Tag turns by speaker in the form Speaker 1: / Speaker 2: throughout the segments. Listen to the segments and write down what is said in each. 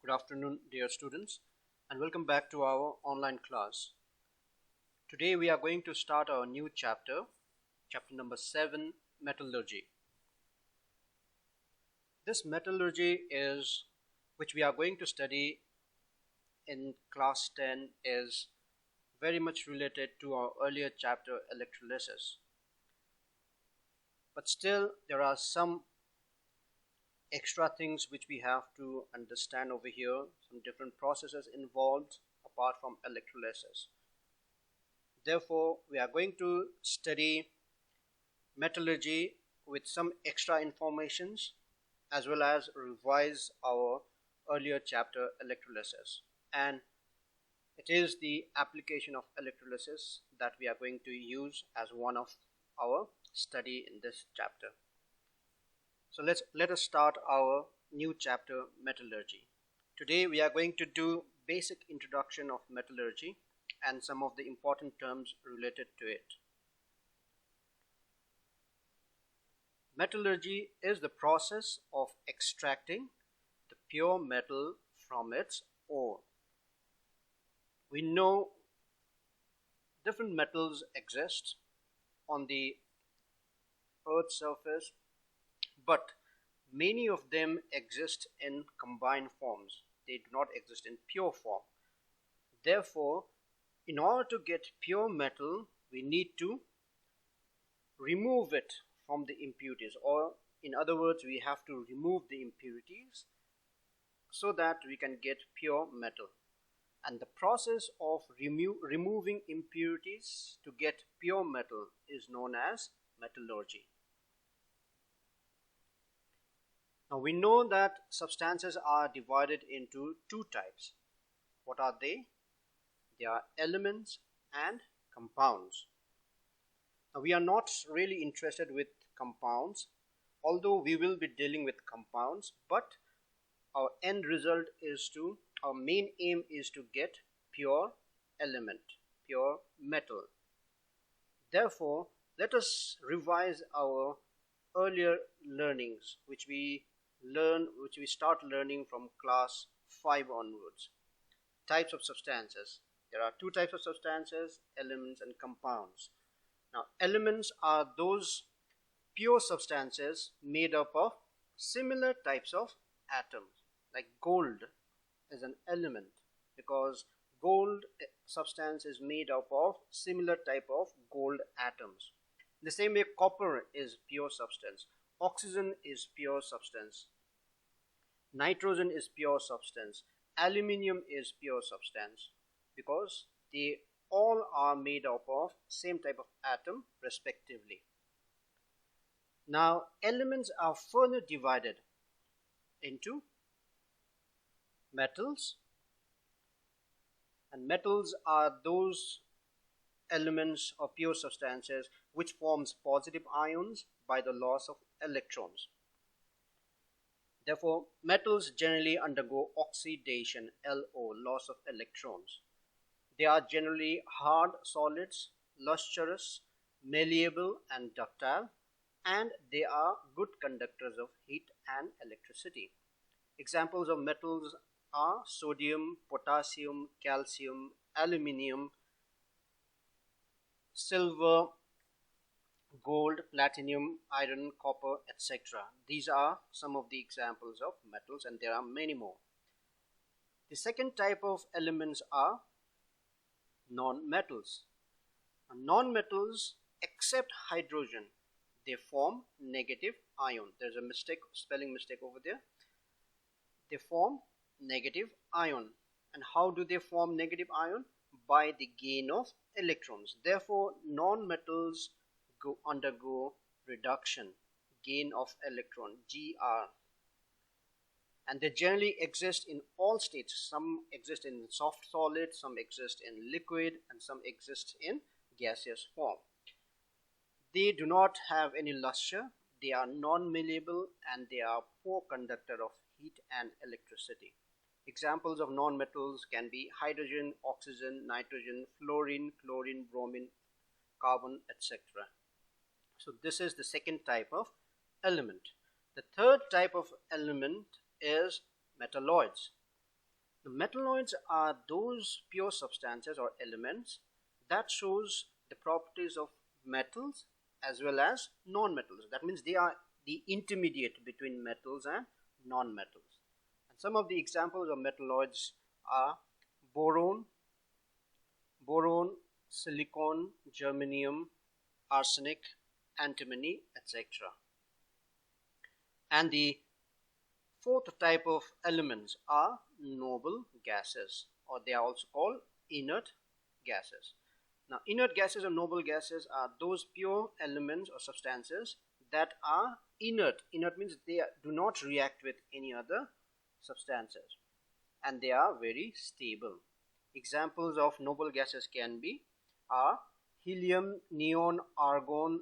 Speaker 1: Good afternoon, dear students, and welcome back to our online class. Today we are going to start our new chapter number 7, Metallurgy. This metallurgy which we are going to study in class 10 is very much related to our earlier chapter, electrolysis. But still, there are some extra things which we have to understand over here, some different processes involved apart from electrolysis. Therefore, we are going to study metallurgy with some extra informations as well as revise our earlier chapter, electrolysis. And it is the application of electrolysis that we are going to use as one of our study in this chapter. So let us start our new chapter, metallurgy. Today we are going to do basic introduction of metallurgy and some of the important terms related to it. Metallurgy is the process of extracting the pure metal from its ore. We know different metals exist on the Earth's surface, but many of them exist in combined forms. They do not exist in pure form. Therefore, in order to get pure metal, we need to remove it from the impurities, or in other words, we have to remove the impurities so that we can get pure metal. And the process of removing impurities to get pure metal is known as metallurgy. Now we know that substances are divided into two types. What are they? They are elements and compounds. Now we are not really interested with compounds, although we will be dealing with compounds, but our end result is our main aim is to get pure element, pure metal. Therefore, let us revise our earlier learnings which we start learning from class 5 onwards. Types of substances. There are two types of substances, elements and compounds. Now, elements are those pure substances made up of similar types of atoms. Like gold is an element because gold substance is made up of similar type of gold atoms. In the same way, copper is pure substance. Oxygen is pure substance. Nitrogen is pure substance. Aluminium is pure substance because they all are made up of same type of atom respectively. Now, elements are further divided into metals, and metals are those elements or pure substances which forms positive ions by the loss of electrons. Therefore, metals generally undergo oxidation, LO, loss of electrons. They are generally hard solids, lustrous, malleable and ductile, and they are good conductors of heat and electricity. Examples of metals are sodium, potassium, calcium, aluminium, silver, gold, platinum, iron, copper, etc. These are some of the examples of metals, and there are many more. The second type of elements are non-metals. Non-metals, except hydrogen, they form negative ion. There's a spelling mistake over there. They form negative ion. And how do they form negative ion? By the gain of electrons. Therefore, non-metals undergo reduction, gain of electron, GR. And they generally exist in all states. Some exist in soft solid, some exist in liquid, and some exist in gaseous form. They do not have any luster, they are non-malleable, and they are poor conductor of heat and electricity. Examples of non-metals can be hydrogen, oxygen, nitrogen, fluorine, chlorine, bromine, carbon, etc. So this is the second type of element. The third type of element is metalloids. The metalloids are those pure substances or elements that shows the properties of metals as well as non-metals. That means they are the intermediate between metals and non-metals. And some of the examples of metalloids are boron, silicon, germanium, arsenic, antimony, etc. And the fourth type of elements are noble gases, or they are also called inert gases. Now, inert gases or noble gases are those pure elements or substances that are inert. Inert means they do not react with any other substances, and they are very stable. Examples of noble gases are helium, neon, argon,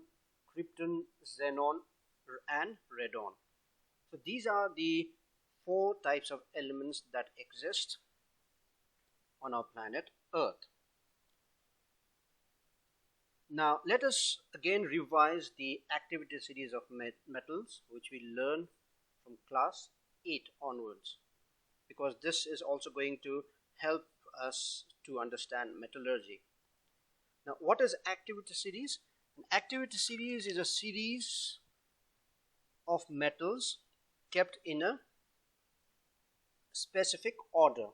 Speaker 1: krypton, xenon, and radon. So these are the four types of elements that exist on our planet Earth. Now let us again revise the activity series of metals which we learned from class 8 onwards, because this is also going to help us to understand metallurgy. Now, what is activity series? An activity series is a series of metals kept in a specific order,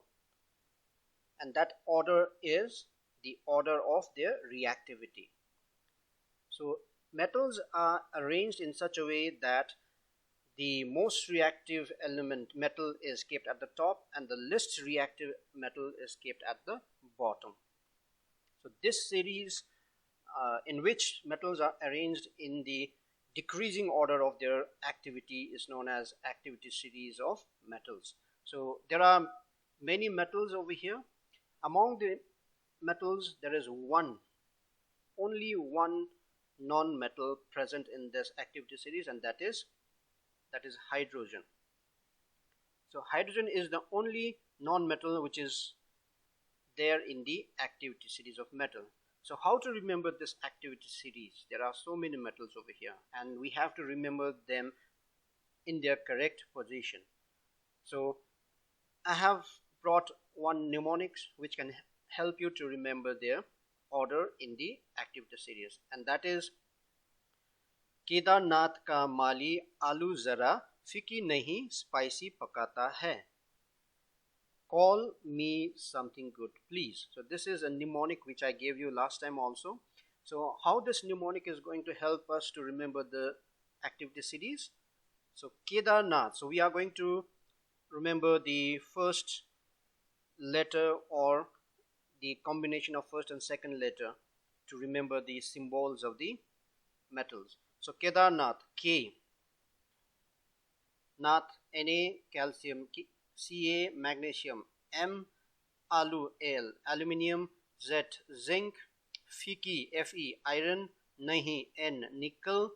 Speaker 1: and that order is the order of their reactivity. So metals are arranged in such a way that the most reactive element metal is kept at the top and the least reactive metal is kept at the bottom. So this series in which metals are arranged in the decreasing order of their activity is known as activity series of metals. So there are many metals over here. Among the metals there is only one non-metal present in this activity series, and that is hydrogen. So hydrogen is the only non-metal which is there in the activity series of metal. So how to remember this activity series? There are so many metals over here and we have to remember them in their correct position. So I have brought one mnemonics which can help you to remember their order in the activity series, and that is Kedarnath का माली आलू जरा फीकी नहीं spicy पकाता है. Call me something good, please. So this is a mnemonic which I gave you last time also. So how this mnemonic is going to help us to remember the activity series? So Kedarnath. So we are going to remember the first letter or the combination of first and second letter to remember the symbols of the metals. So Kedarnath, K, Nath, Na, calcium, Ca, magnesium, M, Alu, Al, aluminium, Z, zinc, Fiki, Fe, iron, Nahi, N, nickel,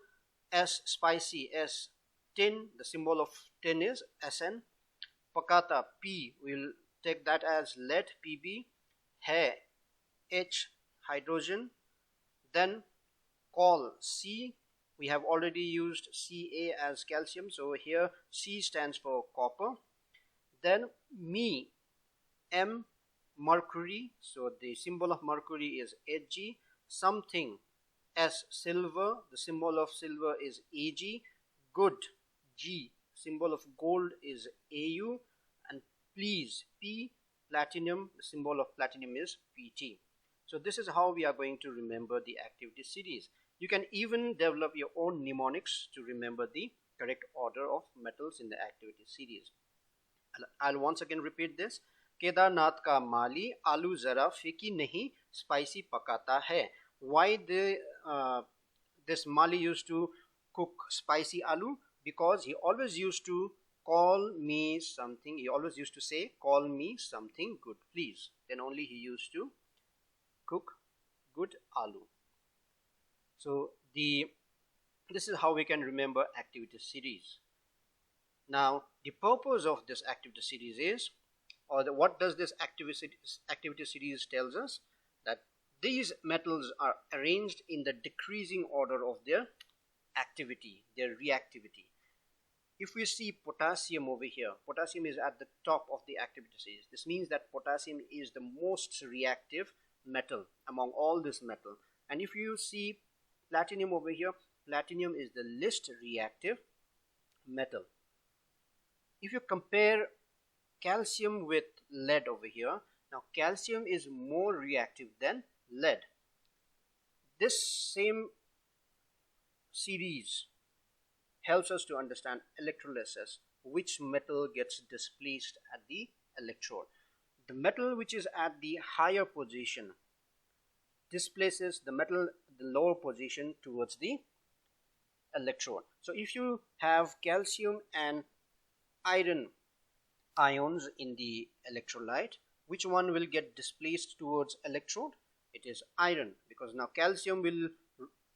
Speaker 1: S, spicy, S, tin, the symbol of tin is Sn, Pakata, P, we will take that as lead, Pb, Hai, H, hydrogen, then Call, C, we have already used Ca as calcium, so here C stands for copper. Then Me, M, mercury, so the symbol of mercury is Hg. Something, S, silver, the symbol of silver is Ag. Good, G, symbol of gold is Au. And please, P, platinum, the symbol of platinum is Pt. So this is how we are going to remember the activity series. You can even develop your own mnemonics to remember the correct order of metals in the activity series. I'll once again repeat this. Kedarnath ka mali alu zara fiki nahi spicy pakata hai. Why this mali used to cook spicy aloo? Because he always used to call me something. He always used to say, call me something good, please. Then only he used to cook good aloo. So this is how we can remember activity series. Now the purpose of this activity series is, what does this activity series tells us? That these metals are arranged in the decreasing order of their activity, their reactivity. if we see potassium over here, potassium is at the top of the activity series. This means that potassium is the most reactive metal among all this metal. And if you see platinum over here, platinum is the least reactive metal. If you compare calcium with lead over here, now calcium is more reactive than lead. This same series helps us to understand electrolysis, which metal gets displaced at the electrode. The metal which is at the higher position displaces the metal at the lower position towards the electrode. So if you have calcium and iron ions in the electrolyte, which one will get displaced towards electrode? It is iron, because now calcium will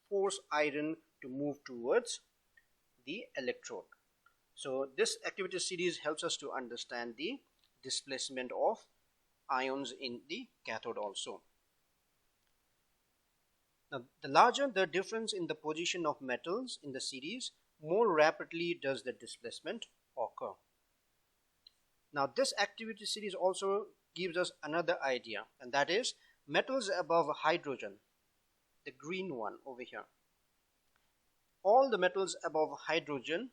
Speaker 1: force iron to move towards the electrode. So this activity series helps us to understand the displacement of ions in the cathode also. Now, the larger the difference in the position of metals in the series, more rapidly does the displacement occur. Now this activity series also gives us another idea, and that is metals above hydrogen, the green one over here. All the metals above hydrogen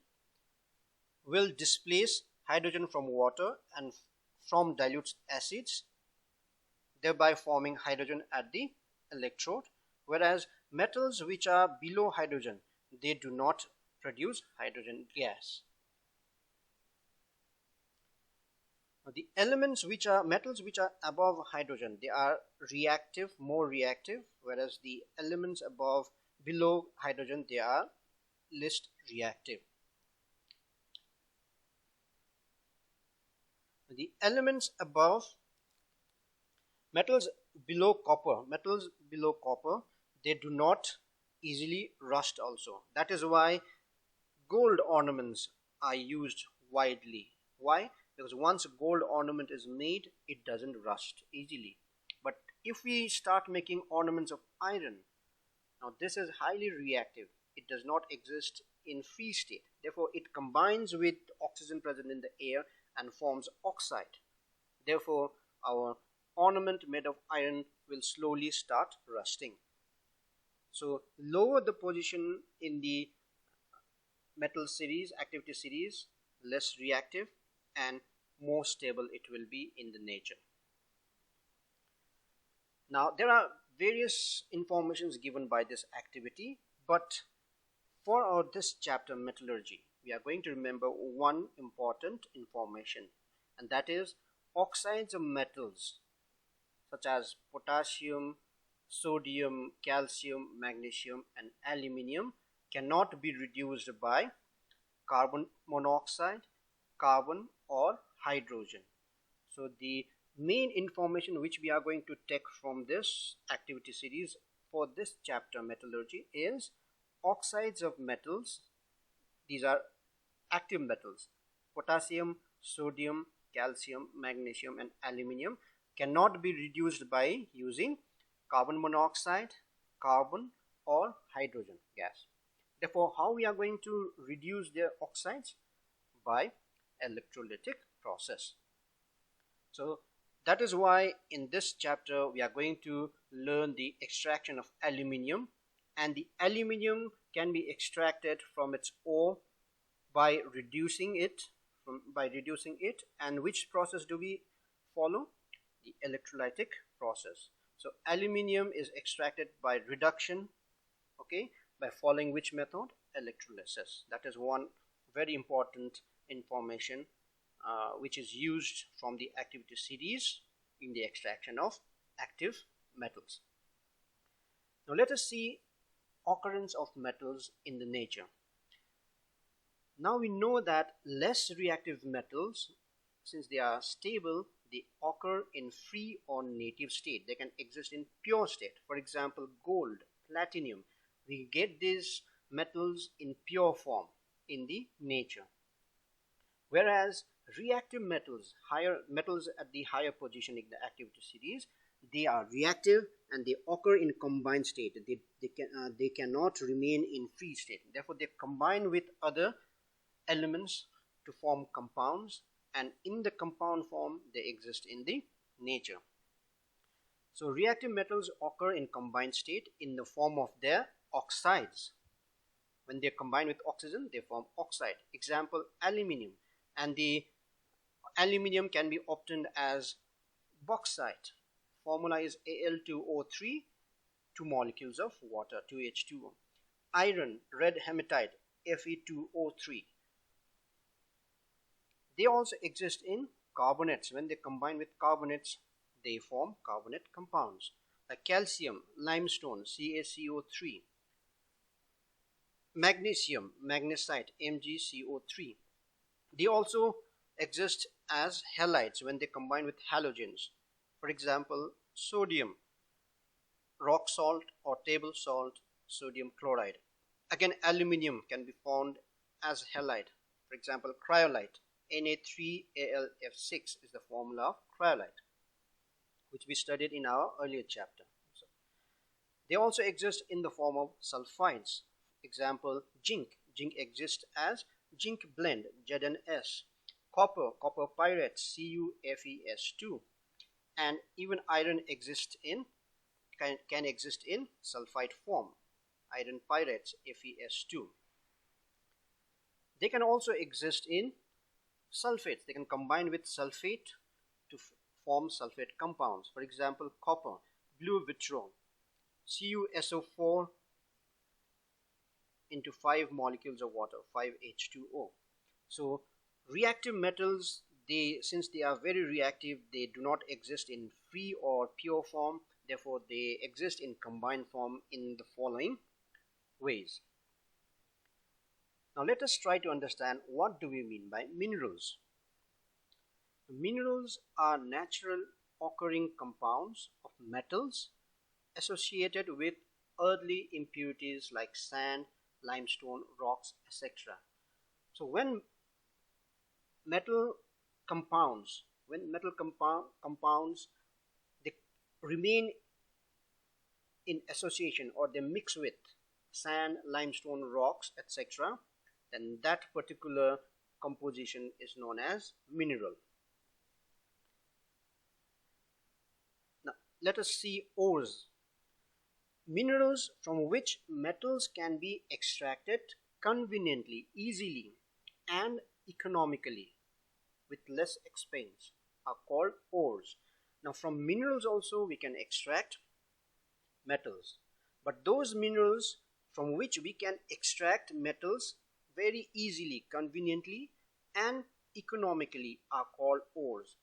Speaker 1: will displace hydrogen from water and from dilute acids, thereby forming hydrogen at the electrode, whereas metals which are below hydrogen, they do not produce hydrogen gas. The elements which are metals which are above hydrogen, they are reactive, more reactive, whereas the elements below hydrogen, they are least reactive. The elements above, metals below copper, they do not easily rust also. That is why gold ornaments are used widely. Why? Because once a gold ornament is made, it doesn't rust easily. But if we start making ornaments of iron, now this is highly reactive. It does not exist in free state. Therefore, it combines with oxygen present in the air and forms oxide. Therefore, our ornament made of iron will slowly start rusting. So, lower the position in the metal series, activity series, less reactive and more stable it will be in the nature. Now, there are various informations given by this activity, but for this chapter, metallurgy, we are going to remember one important information, and that is oxides of metals such as potassium, sodium, calcium, magnesium and aluminium cannot be reduced by carbon monoxide, carbon or hydrogen. So the main information which we are going to take from this activity series for this chapter, metallurgy, is oxides of metals. These are active metals. Potassium, sodium, calcium, magnesium and aluminium cannot be reduced by using carbon monoxide, carbon or hydrogen gas. Therefore, how we are going to reduce their oxides? By electrolytic process. So that is why in this chapter we are going to learn the extraction of aluminium, and the aluminium can be extracted from its ore by reducing it, and which process do we follow? The electrolytic process. So aluminium is extracted by reduction, okay, by following which method? Electrolysis. That is one very important information which is used from the activity series in the extraction of active metals. Now let us see occurrence of metals in the nature. Now we know that less reactive metals, since they are stable, they occur in free or native state. They can exist in pure state. For example, gold, platinum, we get these metals in pure form in the nature. Whereas reactive metals, higher metals at the higher position in the activity series, they are reactive and they occur in combined state. They cannot remain in free state. Therefore, they combine with other elements to form compounds, and in the compound form they exist in the nature. So reactive metals occur in combined state in the form of their oxides. When they combine with oxygen, they form oxide. Example, aluminium. And the aluminium can be obtained as bauxite. Formula is Al2O3, 2 molecules of water, 2H2O. Iron, red hematite, Fe2O3. They also exist in carbonates. When they combine with carbonates, they form carbonate compounds. Like calcium, limestone, CaCO3. Magnesium, magnesite, MgCO3. They also exist as halides when they combine with halogens. For example, sodium, rock salt or table salt, sodium chloride. Again, aluminium can be found as halide. For example, cryolite, Na3Al(F6) is the formula of cryolite, which we studied in our earlier chapter. So, they also exist in the form of sulfides. Example, zinc. Zinc exists as zinc blende, ZnS. Copper, copper pyrite, CuFeS2. And even iron exists in can exist in sulfide form, iron pyrites, FeS2. They can also exist in sulfates. They can combine with sulfate to form sulfate compounds. For example, copper, blue vitriol, CuSO4 into 5 molecules of water, 5H2O. So reactive metals, since they are very reactive, they do not exist in free or pure form. Therefore, they exist in combined form in the following ways. Now let us try to understand what do we mean by minerals. Minerals are natural occurring compounds of metals associated with earthly impurities like sand, limestone, rocks, etc. So when metal compounds they remain in association or they mix with sand, limestone, rocks, etc., then that particular composition is known as mineral. Now let us see ores. Minerals from which metals can be extracted conveniently, easily, and economically with less expense are called ores. Now from minerals also we can extract metals, but those minerals from which we can extract metals very easily, conveniently, and economically are called ores.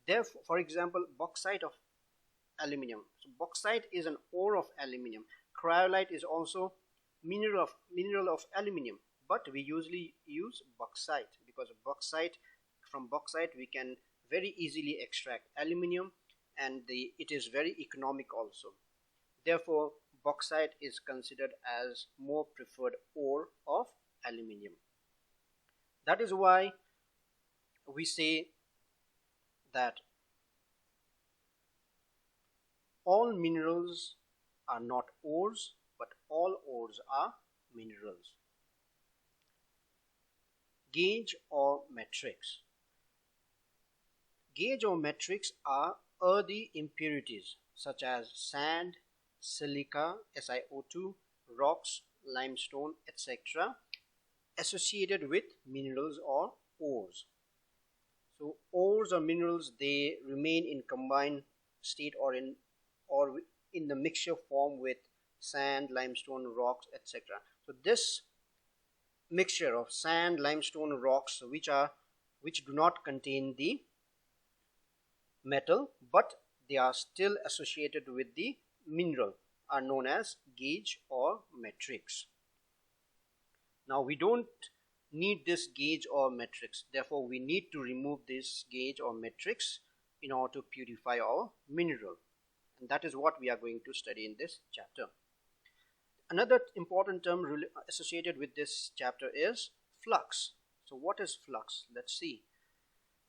Speaker 1: Therefore, for example, bauxite of aluminium. So bauxite is an ore of aluminium. Cryolite is also mineral of aluminium, but we usually use bauxite because from bauxite we can very easily extract aluminium, and it is very economic also. Therefore, bauxite is considered as more preferred ore of aluminium. That is why we say that all minerals are not ores, but all ores are minerals. Gauge or matrix. Gauge or matrix are earthy impurities such as sand, silica, SiO2, rocks, limestone, etc. associated with minerals or ores. So ores or minerals, they remain in combined state or in the mixture form with sand, limestone, rocks, etc. So this mixture of sand, limestone, rocks which do not contain the metal but they are still associated with the mineral are known as gauge or matrix. Now we don't need this gauge or matrix, therefore we need to remove this gauge or matrix in order to purify our mineral, and that is what we are going to study in this chapter. Another important term associated with this chapter is flux. So what is flux? Let's see.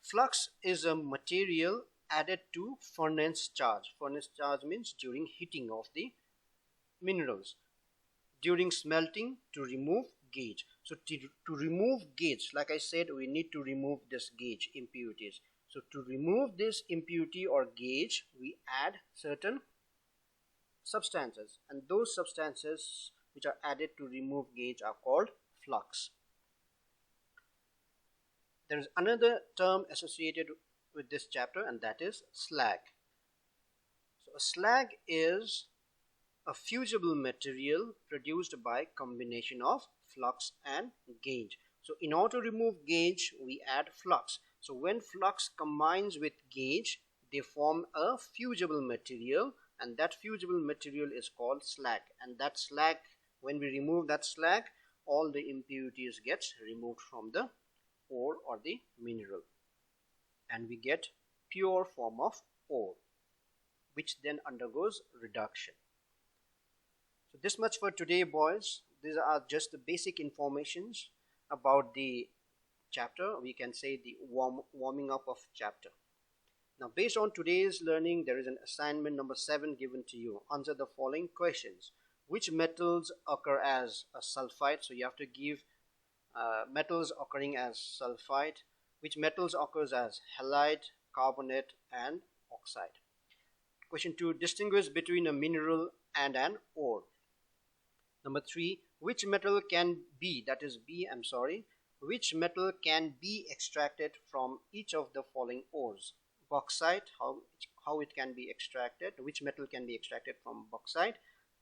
Speaker 1: Flux is a material added to furnace charge. Furnace charge means during heating of the minerals, during smelting to remove gauge. So to remove gauge, like I said, we need to remove this gauge impurities. So to remove this impurity or gauge, we add certain substances, and those substances which are added to remove gauge are called flux. There is another term associated with this chapter, and that is slag. So a slag is a fusible material produced by combination of flux and gauge. So in order to remove gauge, we add flux. So when flux combines with gauge, they form a fusible material, and that fusible material is called slag. And that slag, when we remove that slag, all the impurities gets removed from the ore or the mineral, and we get pure form of ore, which then undergoes reduction. So this much for today, boys. These are just the basic informations about the chapter. We can say the warming up of chapter. Now, based on today's learning, there is an assignment number 7 given to you. Answer the following questions. Which metals occur as a sulfide? So you have to give metals occurring as sulfide. Which metals occurs as halide, carbonate, and oxide? Question 2. Distinguish between a mineral and an ore. Number 3. Which metal can be, that is B, I'm sorry, which metal can be extracted from each of the following ores? Bauxite, how it can be extracted, which metal can be extracted from bauxite,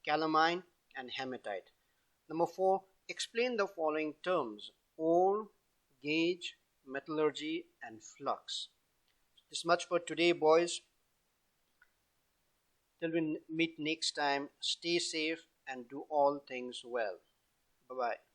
Speaker 1: calamine, and hematite. Number 4. Explain the following terms: ore, gauge, metallurgy, and flux. This much for today, boys. Till we meet next time, stay safe and do all things well. Bye-bye.